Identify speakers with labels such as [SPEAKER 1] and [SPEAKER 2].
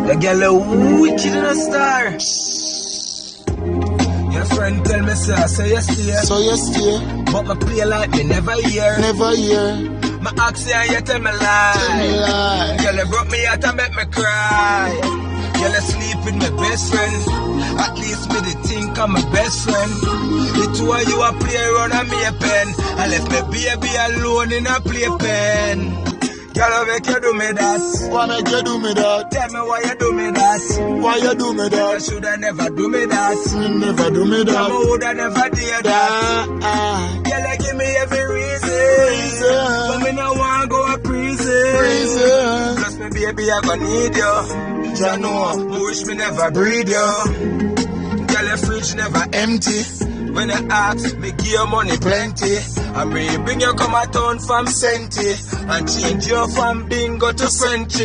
[SPEAKER 1] The girl a wicked in a star. Your friend tell me so you stay.
[SPEAKER 2] So you stay.
[SPEAKER 1] But me play like me never hear.
[SPEAKER 2] Never hear.
[SPEAKER 1] My ask you and you tell me lie.
[SPEAKER 2] Tell me lie.
[SPEAKER 1] Girl you broke me out and make me cry. Girl you sleep with my best friend. At least me the think I'm my best friend. The two of you a play around and me a pen. I left my baby alone in a playpen. Girl, I make you do me that.
[SPEAKER 2] Why make you do me that?
[SPEAKER 1] Tell me why you do me that.
[SPEAKER 2] Why you do me
[SPEAKER 1] You
[SPEAKER 2] that?
[SPEAKER 1] shoulda never do me that.
[SPEAKER 2] You never do me
[SPEAKER 1] I
[SPEAKER 2] that.
[SPEAKER 1] woulda never did that. Girl, you give me every reason. But me no want go a prison. Plus me baby, I gon' need you. You know, I wish me never breed you. Girl, your fridge never empty. When you ask, me give you money plenty. I bring you come a town from Senti and change you from bingo to Frenchy.